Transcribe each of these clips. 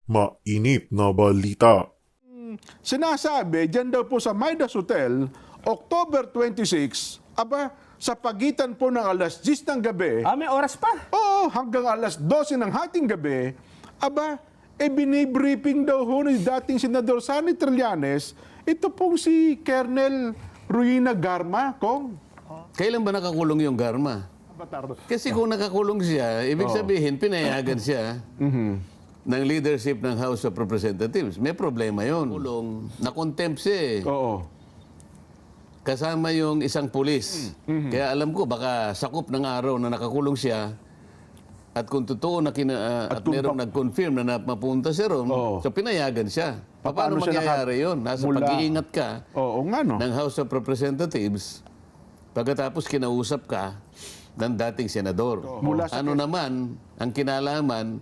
Mainit na balita. Sinasabi, dyan daw po sa Midas Hotel, October 26, sa pagitan po ng alas 10 ng gabi, May oras pa. oo, hanggang alas 12 ng hating gabi, binibriefing daw ho ni dating Senador Sonny Trillanes, ito pong si Colonel Ruina Garma, Kong. Kailan ba nakakulong yung Garma? Kasi kung nakakulong siya, ibig sabihin, pinayagan siya ng leadership ng House of Representatives. May problema yun. Kulong, na-contempt siya eh. Oo. Kasama yung isang pulis. Kaya alam ko, baka sakop ng araw na nakakulong siya at kung totoo na at merong nag-confirm na mapunta siya ron, so pinayagan siya. Paano siya mangyayari yun? Nasa mula- pag-iingat ka Oo nga, no? ng House of Representatives, pagkatapos kinausap ka ng dating senador. Mula sa Ano naman ang kinalaman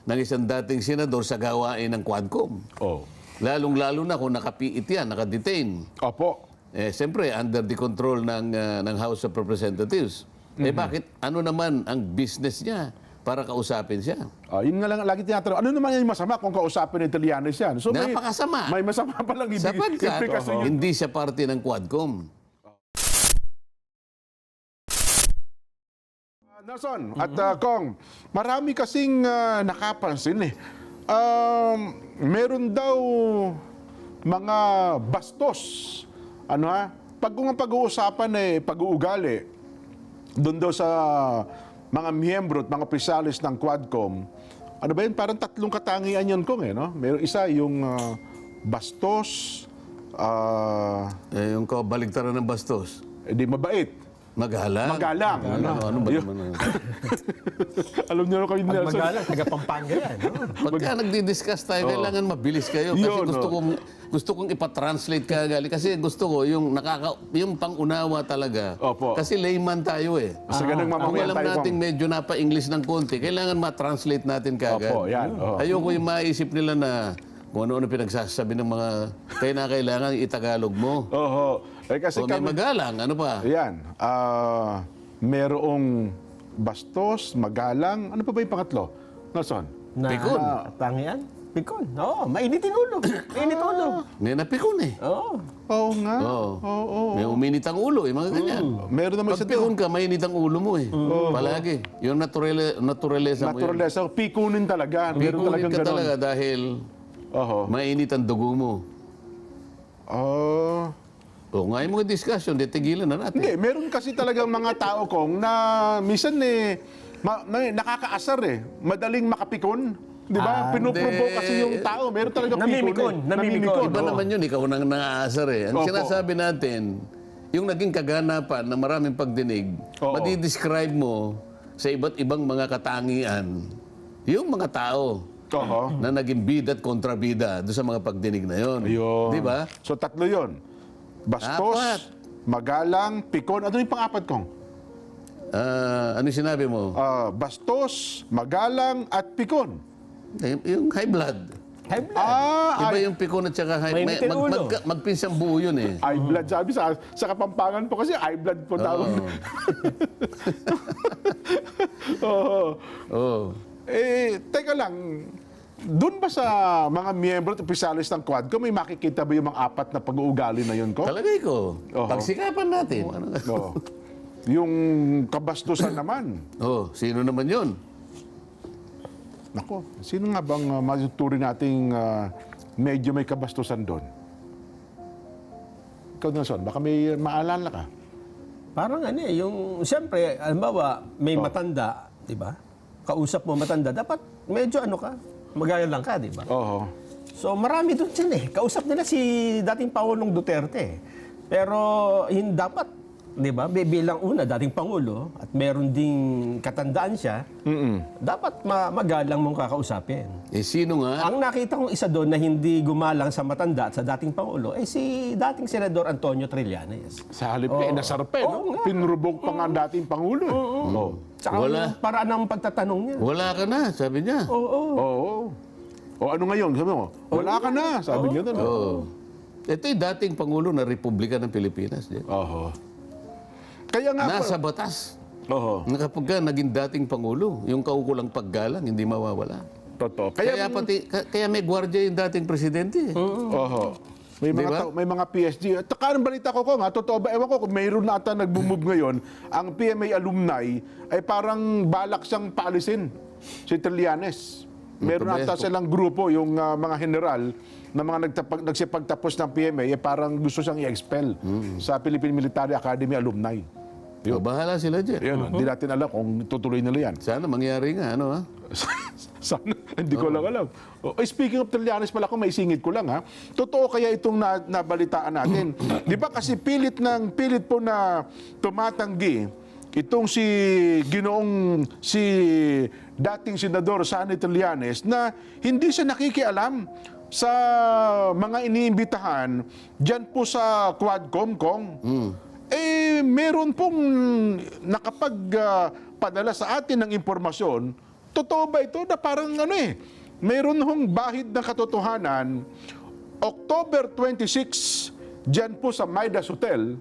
ng isang dating senador sa gawain ng Quadcom? Oo. Lalong-lalo na kung nakapiit yan, nakadetain. Opo. Siyempre, under the control ng House of Representatives. Bakit? Ano naman ang business niya para kausapin siya? Yun nga lang, lagi tinatanong, ano naman yung masama kung kausapin ng Trillanes yan? So, Napakasama. May masama palang Sapagkat implikasyon yun. hindi siya parte ng Quadcom. Nelson at Kong, marami kasing nakapansin eh. Meron daw mga bastos. Kung ang pag-uusapan pag-uugali, doon daw sa mga miyembro at mga opisyalis ng Quadcom, ano ba yun? Parang tatlong katangian yun, Kong, no? Meron isa yung bastos, Yung kabaligtaran ng bastos. di mabait, Magalang. magalang. Ano ba naman? Alam niyo kayo, Nelson. Magalang, taga Pampanga yan. No? Pagka nagdi-discuss tayo, kailangan mabilis kayo. Kasi Yun, gusto kong ipatranslate ka gali. Kasi gusto ko yung yung pangunawa talaga. Opo. Kasi layman tayo eh. Sa ganang Kung mamamayan alam tayo, natin Kong. medyo napa-English ng konti, kailangan ma-translate natin kagad. Opo, yan. Oh. Ayoko yung maisip nila na kung ano-ano pinagsasabi ng mga kailangan itagalog mo. Oho. Kasi O may magalang, ano pa? Ayan. Merong bastos, magalang. Ano pa ba yung pangatlo? Nelson? Pikon. Tangian? Pikon. Oo, mainitin ulo. Mainit ulo. May napikon eh. Oo. Oo nga. Oo. May uminit ang ulo eh, mga ganyan. Meron naman Pag sa pikon ka, mainit ang ulo mo eh. Palagi. Yung naturalesa mo yun. naturalesa. Pikunin talaga. Meron Pikunin talagang ka ganun. talaga dahil Oho. mainit ang dugo mo. Oh. O ngayon mga discussion, tigilan na natin. Hindi, meron kasi talagang mga tao, Kong, na minsan nakakaasar eh. Madaling makapikon. Di ba? Pinuprovoke kasi yung tao. Meron talagang Namimikon, pikon. namimikon. Iba naman yun, ikaw nang naaasar eh. Ang Opo. sinasabi natin, yung naging kaganapan na maraming pagdinig, Oo. madidescribe mo sa iba't ibang mga katangian, yung mga tao Oho. na naging bida at kontrabida doon sa mga pagdinig na yon. Ayun. Di ba? So, tatlo yun. Bastos, Apat. magalang, pikon. Ano yung pang-apat, Kong? Ano yung sinabi mo? Bastos, magalang, at pikon. Yung high blood. High blood. Iba yung pikon at saka high Mainitin ulo. magpinsang buo yun eh. Eye blood, sabi sa Kapampangan po kasi eye blood po tawag. Oo. Oh. Teka lang, doon ba sa mga miyembro at opisyalis ng Quadcom, may makikita ba yung mga apat na pag-uugali na yun, ko? Talagay ko. Oo. Pagsikapan natin. Oo. Yung kabastusan naman. Oh, sino naman yun? Nako, sino nga bang matuturing nating medyo may kabastusan doon? Ikaw, Nelson, baka may maalala ka. Parang yung, siyempre, alimbawa, may matanda, di ba? Kausap mo matanda, dapat medyo magalang ka, di ba? Oo. So marami doon dyan eh. Kausap nila si dating Pangulong Duterte. Pero hindi dapat, di ba? Bilang una, dating Pangulo, at meron ding katandaan siya, dapat magalang mong kakausapin. Eh, sino nga? Ang nakita kong isa doon na hindi gumalang sa matanda at sa dating Pangulo, si dating Senador Antonio Trillanes. Sa halip na inasar pa, no? Pinrubog pa nga ang dating Pangulo. Oo. Tsaka Wala. yung paraan ng pagtatanong niya. Wala ka na, sabi niya. Oo. Oo. O ano ngayon? Sabi mo, wala ka na. Sabi niya doon. Oo. Ito yung dating Pangulo ng Republika ng Pilipinas. Oo. Kaya nga Nasa batas. Oo. Na kapag ka naging dating Pangulo, yung kaukulang paggalang, hindi mawawala. Totoo. Kaya may gwardiya yung dating presidente. Oho. May mga, Diba? may mga PSG. At saka ang balita ko nga, totoo ba? Ewan ko kung mayroon na ata nagmumove ngayon, ang PMA alumni ay parang balak siyang paalisin si Trillanes. Meron Ito ba ata yan? silang grupo, yung mga general na mga nagsipagtapos ng PMA, eh, parang gusto siyang i-expel sa Philippine Military Academy alumni. O, bahala sila dyan. Yun, hindi natin alam kung tutuloy nila yan. Sana mangyari nga, ano ha? Sana, hindi ko lang alam. Speaking of Trillanes pala, kung may singit ko lang ha, totoo kaya itong nabalitaan natin? Di ba kasi pilit po na tumatanggi itong si dating Senador Sonny Trillanes na hindi siya nakikialam sa mga iniimbitahan dyan po sa Quadcom, Kong. Eh, meron pong nakapagpadala sa atin ng impormasyon. Totoo ba ito na parang meron hong bahid ng katotohanan, October 26, dyan po sa Midas Hotel,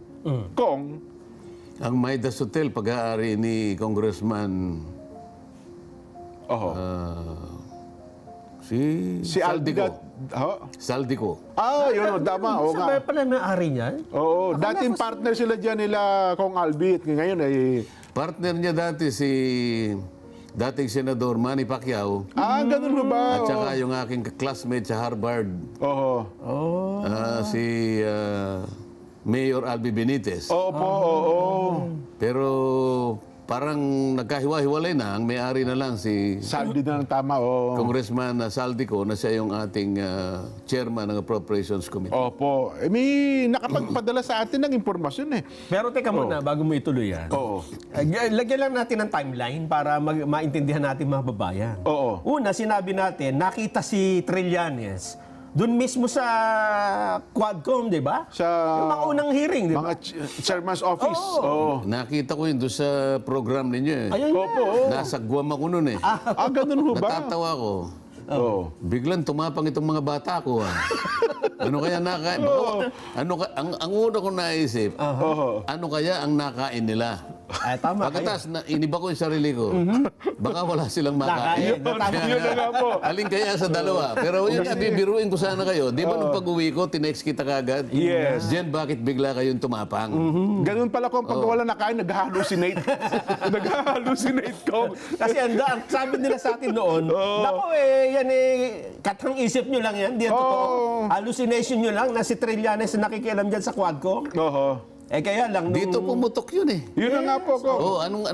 Kong, Ang Midas Hotel, pag-aari ni Congressman si Aldigat. Saldico. Yun, tama. Oo Sabay nga. pala may-ari niyan? Oo, dating partner sila dyan nila, Kong Albit. Ngayon ay... Partner niya dati si dating Senador Manny Pacquiao ganun ho ba? at saka yung aking classmate sa Harvard, Oo. si Mayor Albi Benitez. Opo, oo. Pero parang nagkahiwa-hiwalay na. Ang may-ari na lang si Sabi na ng tama, oo. Congressman Saldico na siya yung ating chairman ng Appropriations Committee. Opo. May nakapagpadala sa atin ng impormasyon eh. Pero teka muna, bago mo ituloy yan. Oo. Lagyan lang natin ng timeline para maintindihan natin mga babayan. Oo. Una, sinabi natin, nakita si Trillanes doon mismo sa Quadcom, di ba? Sa Yung mga unang hearing, di ba? mga chairman's office. Oo. Nakita ko yun doon sa program ninyo eh. Ayun nga. Opo, oo. Nasa Guam ako noon eh. Ganun ho ba? Natatawa ko. Oo. Biglang tumapang itong mga bata ko. Ano kaya nakain? Ang una ko naisip, ano kaya ang nakain nila? Ay, tama kayo. Pagkatas, iniba ko yung sarili ko. Baka wala silang makain. Nakain. Yun na nga po. Alin kaya sa dalawa? Pero yun nga, bibiruin ko sana kayo. Di ba nung pag-uwi ko, tinext kita kagad? Yes. Jen, bakit bigla kayong tumapang? Ganun pala kung pag wala nakain, nag-hallucinate. Nag-hallucinate ko. Kasi ang sabi nila sa atin noon, naku yan katang isip nyo lang yan, di yan totoo. Hallucination nyo lang na si Trillanes na nakikialam dyan sa Quadcom. Oo. Kaya lang, Dito pumutok yun eh. Yun na nga po ko. Oh, anong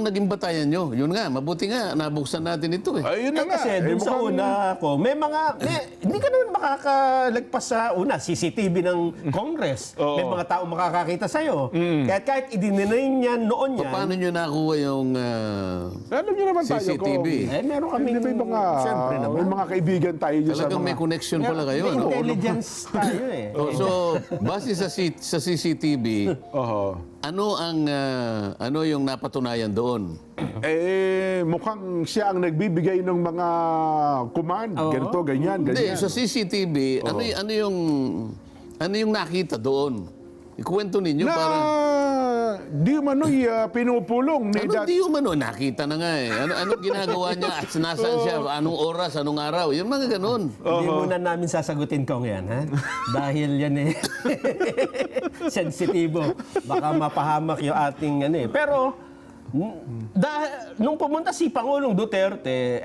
naging batayan nyo? Yun nga, mabuti nga, nabuksan natin ito eh. Ayun na nga. kasi dun sa mukhang- una ko, hindi ka naman makakalagpas sa una, CCTV ng Congress. Oo. May mga tao makakakita sa'yo. Kahit idininayin niya noon yan, Paano nyo nakuha yung Alam niyo naman tayo ko. CCTV? meron kaming, May mga, siyempre naman. may mga kaibigan tayo dyan sa Talagang mga... may connection pala kayo. May Ano? intelligence tayo eh. Oh, so, base sa CCTV, Oho. ano yung napatunayan doon? Mukhang siya ang nagbibigay ng mga command. Ganito, ganyan, Hindi, ganyan. sa CCTV, ano yung nakita doon? Ikwento ninyo Na para... di umano'y pinupulong ni Ano di umano? Nakita na nga eh. Anong ginagawa niya at nasaan siya? Anong oras? Anong araw? Yung mga ganun. Hindi muna namin sasagutin kong yan, ha? Dahil yan eh, sensitibo. Baka mapahamak yung ating Pero, nung pumunta si Pangulong Duterte,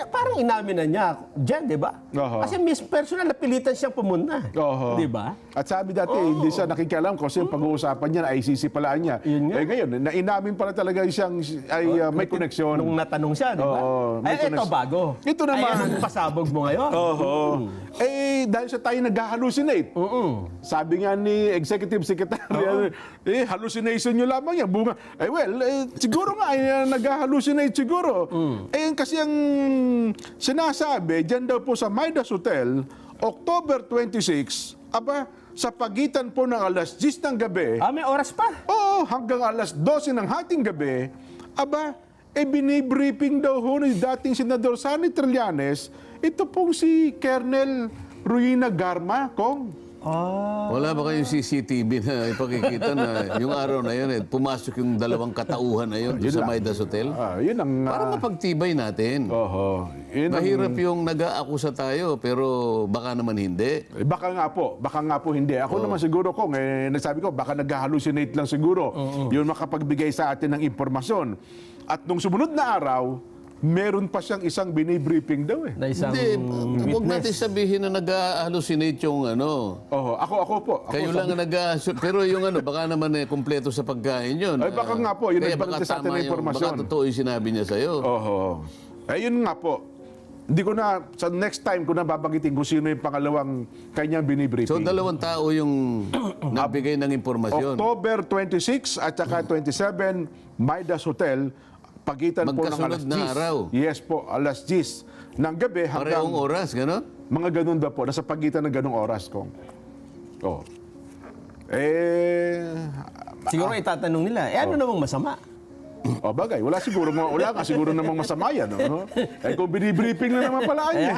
parang inamin na niya dyan, di ba? Oho. Kasi personal na pilitan siyang pumunta. Oho. Di ba? At sabi dati, hindi siya nakikialam kasi yung pag-uusapan niya, ICC pala niya. Yun nga. Ngayon, nainamin pala talaga siyang may koneksyon. Nung natanong siya, di ba? Oo, may Ito connection. bago. Ito naman. Ay, ang pasabog mo ngayon. Oo. Dahil sa tayo nag-hallucinate. Sabi nga ni Executive Secretary, hallucination nyo lamang yan. Bunga. Siguro nga, nag-hallucinate siguro. Kasi ang sinasabi, dyan daw po sa Midas Hotel, October 26, sa pagitan po ng alas 10 ng gabi, May oras pa. hanggang alas 12 ng hating gabi, binibriefing daw ho ni dating Senador Sonny Trillanes, ito pong si Colonel Ruina Garma, Kong. Wala ba kayong CCTV na ipakikita na yung araw na yun, pumasok yung dalawang katauhan na yun doon sa Midas Hotel? Yun ang... Para mapagtibay natin. Oho. Yun ang- Mahirap yung nag-aakusa tayo, pero baka naman hindi. Baka nga po hindi. Ako naman siguro kung nasabi ko, baka nag-hallucinate lang siguro. Yun makapagbigay sa atin ng impormasyon. At nung sumunod na araw, meron pa siyang isang binibriefing daw eh. Na isang Hindi, huwag natin sabihin na nag-hallucinate yung ano. Oho, ako po. Ako Kayo lang ang pero yung ano, baka naman kumpleto sa pagkain yun. Ay, baka nga po, yun Kaya ang baka sa atin tama na impormasyon. Baka totoo yung sinabi niya sa'yo. Oho. Yun nga po. Hindi ko na, sa next time ko na babanggitin kung sino yung pangalawang kanyang So, binibriefing. dalawang tao yung nagbigay ng impormasyon. October 26 at saka 27, Midas Hotel, pagitan po ng Magkasunod alas na 10. araw. Yes po, alas 10 ng gabi hanggang Parehong oras, gano'n? mga ganun ba po, nasa pagitan ng ganung oras ko. Oh. siguro itatanong nila, ano namang masama? Bagay, wala nga siguro namang masama yan. No? Kung binibriefing na naman pala niya.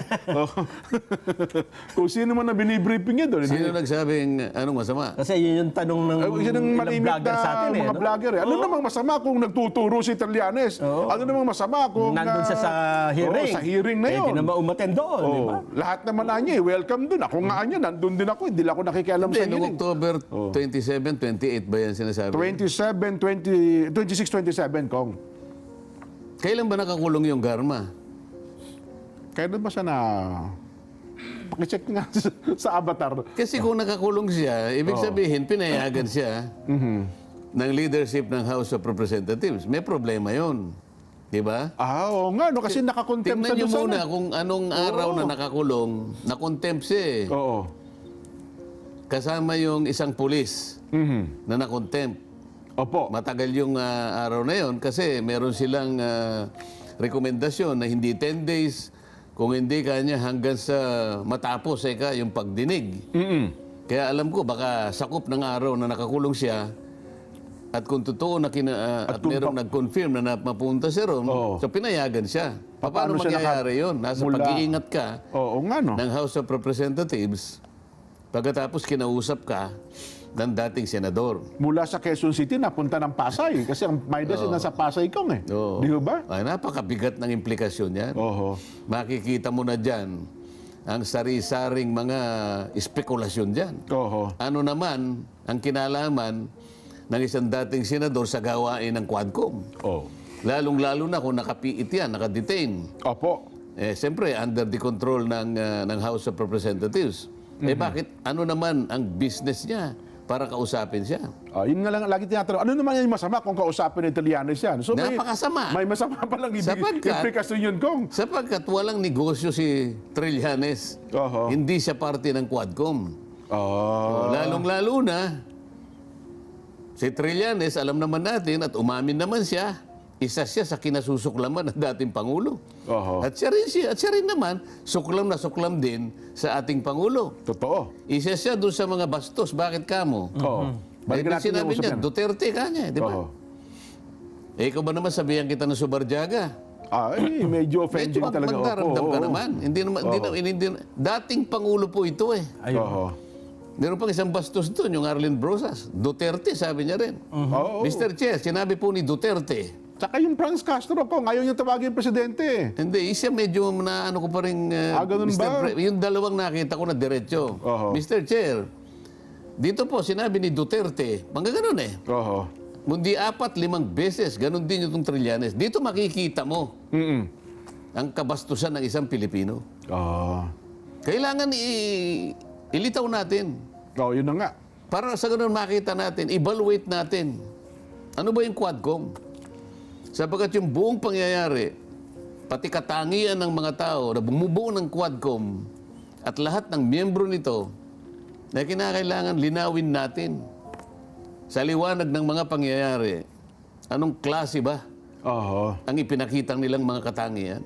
Kung sino man na binibriefing niya doon. Sino nagsabing anong masama? Kasi yun yung tanong ng Yun ang ilang malimit vlogger sa atin na mga no? vlogger. Ano namang masama kung nagtuturo si Trillanes? Ano namang masama kung... Nandun siya sa hearing. sa hearing na yun. Hindi naman umaten doon, di ba? Lahat naman niya, welcome doon. Ako nga niya, nandun din ako. Hindi lang ako nakikialam sa Hindi, noong hearing. October 27, 28 ba yan sinasabi? 26-27, Kong. Kailan ba nakakulong yung Garma? Kailan ba siya na... Pakicheck nga sa avatar. Kasi kung nakakulong siya, ibig sabihin, pinayagan siya ng leadership ng House of Representatives. May problema yon, di ba? Oo nga, no, kasi nakakontempt Tingnan sa niyo doon muna sana. kung anong araw na nakakulong, nakontempt siya eh. Oo. Kasama yung isang pulis na nakontempt. Opo. Matagal yung araw na yon kasi meron silang rekomendasyon na hindi 10 days, kung hindi kanya hanggang sa matapos yung pagdinig. Kaya alam ko, baka sakop ng araw na nakakulong siya at kung totoo na at merong nag-confirm na mapunta siya ron, so pinayagan siya. Paano siya mangyayari yun? Nasa mula- pag-iingat ka Oo nga, no. ng House of Representatives, pagkatapos kinausap ka ng dating senador. Mula sa Quezon City, napunta ng Pasay. Kasi ang Midas ay nasa Pasay Kong eh. Oo. Di ba? Ay, napakabigat ng implikasyon yan. Oho. Makikita mo na dyan ang sari-saring mga espekulasyon dyan. Oho. Ano naman ang kinalaman ng isang dating senador sa gawain ng Quadcom? Oh. Lalong-lalo na kung nakapiit yan, nakadetain. Opo. Siyempre, under the control ng House of Representatives. Bakit? Ano naman ang business niya para kausapin siya? Yun nga lang lagi tinatanong. Ano naman yung masama kung kausapin ni Trillanes yan? So Napakasama. May masama palang Sapagkat- implikasyon yun, Kong. Sapagkat walang negosyo si Trillanes. Oho. Hindi siya parte ng Quadcom. Oh. Lalong-lalo na, si Trillanes, alam naman natin at umamin naman siya, isa siya sa kinasusuklaman ng dating Pangulo. Oho. At siya rin naman, suklam na suklam din sa ating Pangulo. Totoo. Isa siya doon sa mga bastos. Bakit kamo? Oo. Balikan natin Sinabi yung niya, usap yan. Duterte ka niya, di ba? Oho. Ikaw ba naman sabihan kita ng Subarjaga? Medyo offending Medyo talaga. magdaramdam Opo, ka oo. naman. Dating Pangulo po ito eh. Oho. Meron pang isang bastos doon, yung Arlene Brosas. Duterte, sabi niya rin. Oo. Mr. Che, sinabi po ni Duterte. Tsaka yung Franz Castro ko, ngayon yung tawagin presidente. Hindi, isa medyo na ano ko pa rin, ganun ba? Yung dalawang nakita ko na diretso. Oho. Mr. Chair, dito po sinabi ni Duterte, mga ganun eh. Oho. Mundi 4-5 beses, ganun din yung Trillanes. Dito makikita mo ang kabastusan ng isang Pilipino. Kailangan ilitaw natin. Yun na nga. Para sa ganun makita natin, evaluate natin. Ano ba yung Quadcom? Sapagkat yung buong pangyayari, pati katangian ng mga tao na bumubuo ng Quadcom at lahat ng miyembro nito na kinakailangan linawin natin sa liwanag ng mga pangyayari. Anong klase ba Oho. ang ipinakitang nilang mga katangian?